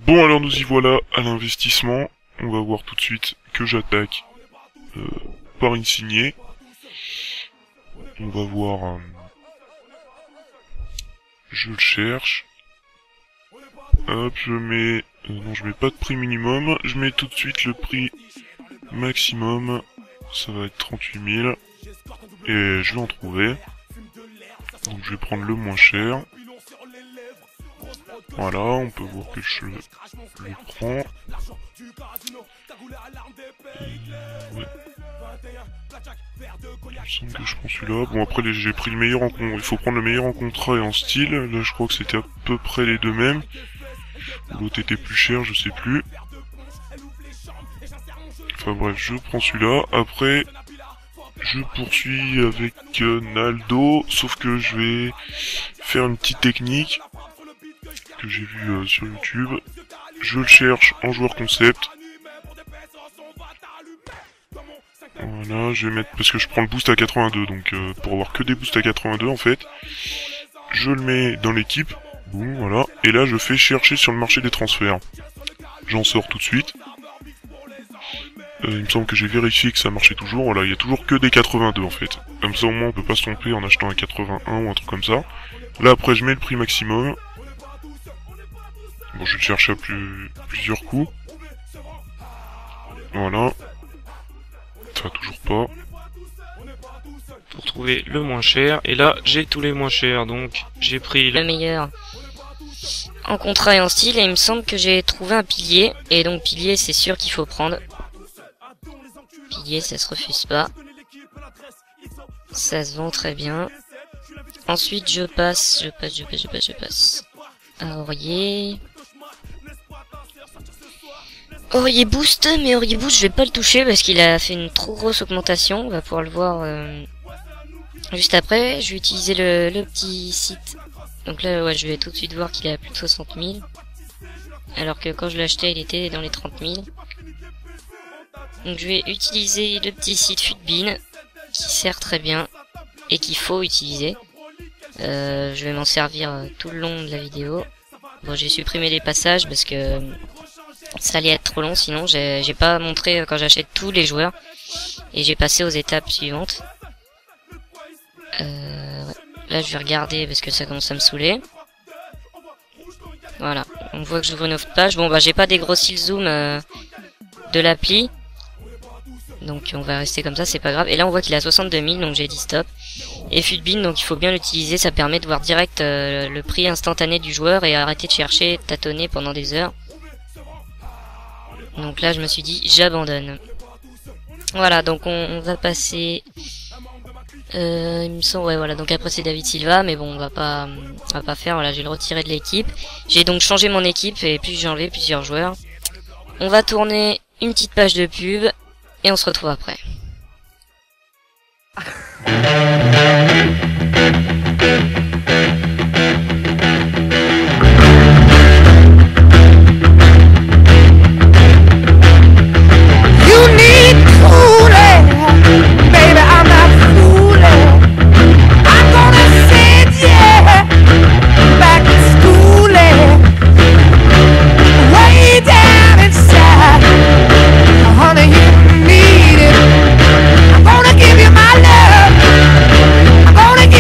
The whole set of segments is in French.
Bon, alors nous y voilà à l'investissement. On va voir tout de suite que j'attaque par Insigné. On va voir... je le cherche. Hop, je mets... non, je mets pas de prix minimum. Je mets tout de suite le prix maximum. Ça va être 38 000. Et je vais en trouver. Donc je vais prendre le moins cher. Voilà, on peut voir que je le prends. Ouais. Il me semble que je prends celui-là. Bon, après j'ai pris le meilleur en il faut prendre le meilleur en contrat et en style. Là je crois que c'était à peu près les deux mêmes. L'autre était plus cher, je sais plus. Enfin bref, je prends celui-là. Après, je poursuis avec Naldo, sauf que je vais faire une petite technique que j'ai vue sur YouTube. Je le cherche en joueur concept. Voilà, je vais mettre... parce que je prends le boost à 82, donc pour avoir que des boosts à 82 en fait. Je le mets dans l'équipe. Bon, voilà. Et là, je fais chercher sur le marché des transferts. J'en sors tout de suite. Il me semble que j'ai vérifié que ça marchait toujours. Voilà, il y a toujours que des 82 en fait. Comme ça, au moins, on peut pas se tromper en achetant un 81 ou un truc comme ça. Là, après, je mets le prix maximum. Bon, je vais le chercher à plusieurs coups. Voilà. Ça va toujours pas. Pour trouver le moins cher. Et là, j'ai tous les moins chers. Donc, j'ai pris le meilleur en contrat et en style. Et il me semble que j'ai trouvé un pilier. Et donc, pilier, c'est sûr qu'il faut prendre. Pilier, ça se refuse pas. Ça se vend très bien. Ensuite, je passe à Aurier. Aurier boost, mais Aurier boost, je vais pas le toucher parce qu'il a fait une trop grosse augmentation. On va pouvoir le voir juste après. Je vais utiliser le petit site. Donc là, ouais, je vais tout de suite voir qu'il est à plus de 60 000. Alors que quand je l'achetais, il était dans les 30 000. Donc je vais utiliser le petit site Futbin, qui sert très bien, et qu'il faut utiliser. Je vais m'en servir tout le long de la vidéo. Bon, j'ai supprimé les passages parce que ça allait être trop long, sinon j'ai pas montré quand j'achète tous les joueurs. Et j'ai passé aux étapes suivantes. Ouais. Là je vais regarder parce que ça commence à me saouler. Voilà, on voit que j'ouvre une autre page. Bon bah j'ai pas dégrossi le zoom de l'appli. Donc on va rester comme ça, c'est pas grave. Et là on voit qu'il a 62 000, donc j'ai dit stop. Et Futbin, donc il faut bien l'utiliser, ça permet de voir direct le prix instantané du joueur et arrêter de chercher, tâtonner pendant des heures. Donc là je me suis dit j'abandonne. Voilà, donc on va passer... il me semble, ouais voilà, donc après c'est David Silva, mais bon on va pas faire, voilà, je vais le retirer de l'équipe. J'ai donc changé mon équipe et puis j'ai enlevé plusieurs joueurs. On va tourner une petite page de pub et on se retrouve après. I'm gonna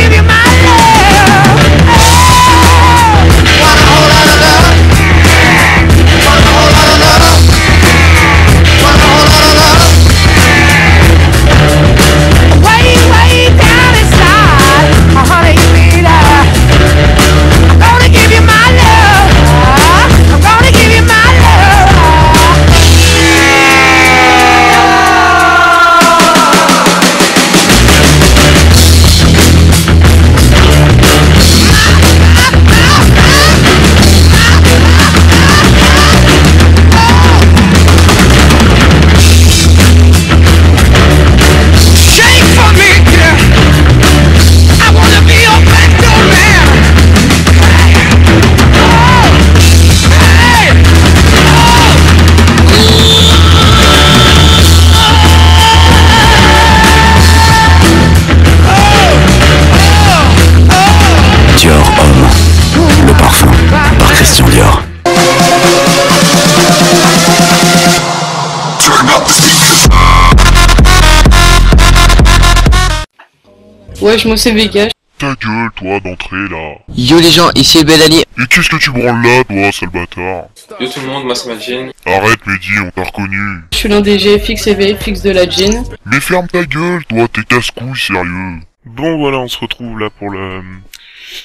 Wesh, moi c'est Vega. Ta gueule, toi, d'entrée, là. Yo les gens, ici Belali. Et qu'est-ce que tu branles là, toi, sale bâtard? Yo tout le monde, moi c'est Majin. Arrête, Mehdi, on t'a reconnu. Je suis l'un des GFX et VFX de la Jean. Mais ferme ta gueule, toi, t'es casse-couille, sérieux. Bon, voilà, on se retrouve là pour le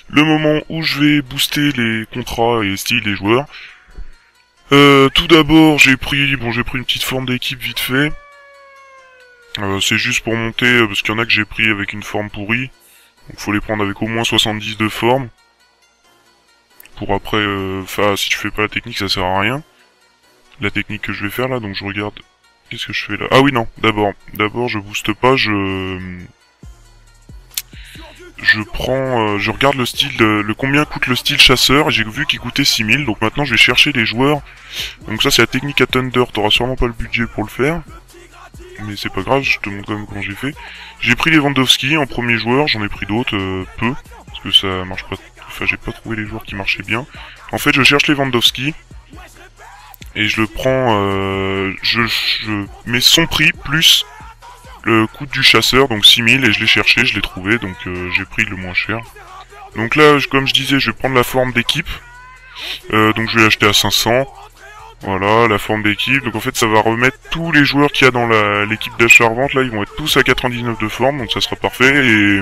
moment où je vais booster les contrats et style des joueurs. Tout d'abord, j'ai pris une petite forme d'équipe vite fait. C'est juste pour monter, parce qu'il y en a que j'ai pris avec une forme pourrie. Donc faut les prendre avec au moins 70 de forme. Pour après, si tu fais pas la technique, ça sert à rien. La technique que je vais faire là, donc je regarde... Qu'est-ce que je fais là? Ah oui, non, d'abord je booste pas, je regarde le style, combien coûte le style chasseur, et j'ai vu qu'il coûtait 6000, donc maintenant je vais chercher les joueurs. Donc ça c'est la technique à Thunder, t'auras sûrement pas le budget pour le faire. Mais c'est pas grave, je te montre quand même comment j'ai fait. J'ai pris Lewandowski en premier joueur, j'en ai pris d'autres, peu, parce que ça marche pas, enfin j'ai pas trouvé les joueurs qui marchaient bien. En fait je cherche Lewandowski, et je le prends, je mets son prix plus le coût du chasseur, donc 6000, et je l'ai cherché, je l'ai trouvé, donc j'ai pris le moins cher. Donc là, comme je disais, je vais prendre la forme d'équipe, donc je vais l'acheter à 500. Voilà, la forme d'équipe. Donc en fait, ça va remettre tous les joueurs qu'il y a dans l'équipe d'achat-revente. Là, ils vont être tous à 99 de forme, donc ça sera parfait. Et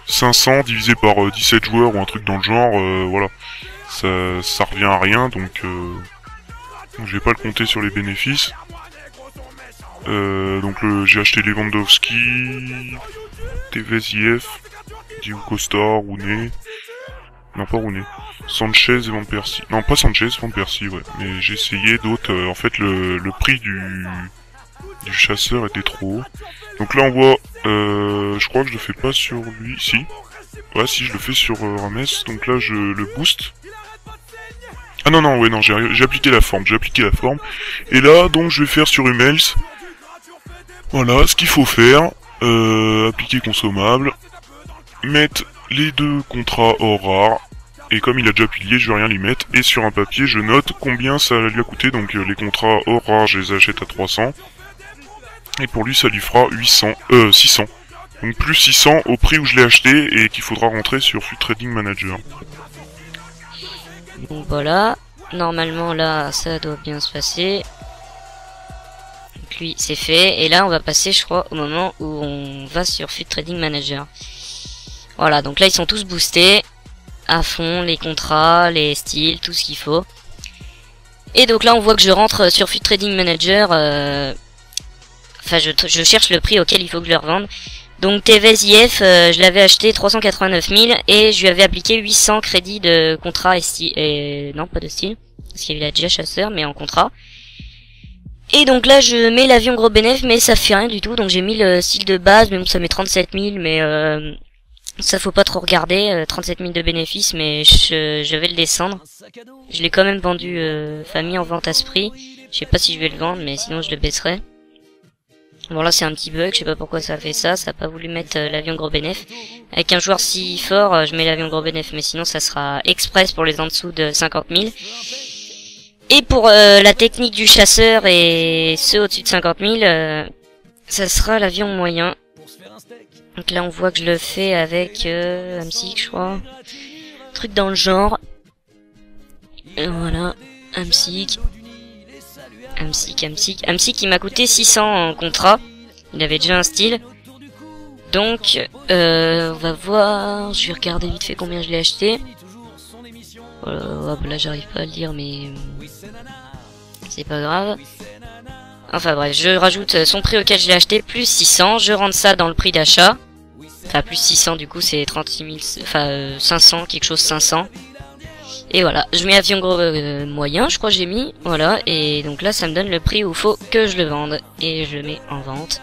500 divisé par 17 joueurs ou un truc dans le genre, voilà. Ça revient à rien, donc je vais pas le compter sur les bénéfices. Donc j'ai acheté Lewandowski, Tevez, IF, Diego Costa, Rooney... Non, pas Rooney. Sanchez et Van Persie. Non, pas Sanchez, Van Persie, ouais. Mais j'ai essayé d'autres. En fait, le prix du chasseur était trop haut. Donc là, on voit... je crois que je le fais pas sur lui. Si. Ouais, si, je le fais sur Rames. Donc là, je le booste. Ah non, non, ouais, non, j'ai appliqué la forme. Et là, donc, je vais faire sur Hummels. Voilà, ce qu'il faut faire. Appliquer consommable. Mettre les deux contrats hors rare, et comme il a déjà pilier, je vais rien lui mettre, et sur un papier, je note combien ça lui a coûté, donc les contrats hors rare, je les achète à 300, et pour lui, ça lui fera 600. Donc plus 600 au prix où je l'ai acheté, et qu'il faudra rentrer sur Fut Trading Manager. Donc voilà, normalement là, ça doit bien se passer. Donc lui, c'est fait, et là, on va passer, je crois, au moment où on va sur Fut Trading Manager. Voilà, donc là ils sont tous boostés à fond, les contrats, les styles, tout ce qu'il faut. Et donc là on voit que je rentre sur Fut Trading Manager, enfin je cherche le prix auquel il faut que je le revende. Donc Tevez IF, je l'avais acheté 389 000 et je lui avais appliqué 800 crédits de contrat et non pas de style, parce qu'il a déjà chasseur mais en contrat. Et donc là je mets l'avion gros bénéf mais ça fait rien du tout, donc j'ai mis le style de base, mais bon ça met 37 000 mais ça faut pas trop regarder, 37 000 de bénéfices, mais je vais le descendre. Je l'ai quand même vendu, mis en vente à ce prix. Je sais pas si je vais le vendre, mais sinon je le baisserai. Bon là c'est un petit bug, je sais pas pourquoi ça a fait ça, ça a pas voulu mettre l'avion gros bénéf. Avec un joueur si fort, je mets l'avion gros bénéf, mais sinon ça sera express pour les en dessous de 50 000. Et pour la technique du chasseur et ceux au-dessus de 50 000, ça sera l'avion moyen. Donc là on voit que je le fais avec Amsic je crois. Truc dans le genre. Et voilà, Amsic il m'a coûté 600 en contrat. Il avait déjà un style. Donc on va voir, je vais regarder vite fait combien je l'ai acheté. Là j'arrive pas à le dire mais c'est pas grave. Enfin bref, je rajoute son prix auquel je l'ai acheté, plus 600, je rentre ça dans le prix d'achat. Enfin plus 600 du coup c'est 36 000, enfin 500, quelque chose 500. Et voilà, je mets avion gros moyen, je crois que j'ai mis, voilà. Et donc là ça me donne le prix où il faut que je le vende. Et je le mets en vente.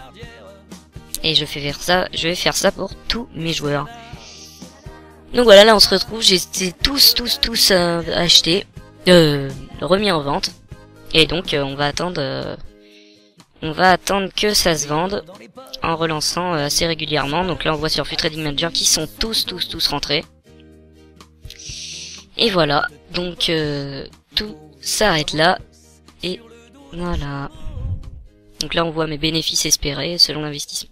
Et je vais faire ça pour tous mes joueurs. Donc voilà, là on se retrouve, j'ai tous achetés, remis en vente. Et donc on va attendre que ça se vende en relançant assez régulièrement. Donc là on voit sur Fut Trading Manager qui sont tous rentrés. Et voilà, donc tout s'arrête là. Et voilà. Donc là, on voit mes bénéfices espérés selon l'investissement.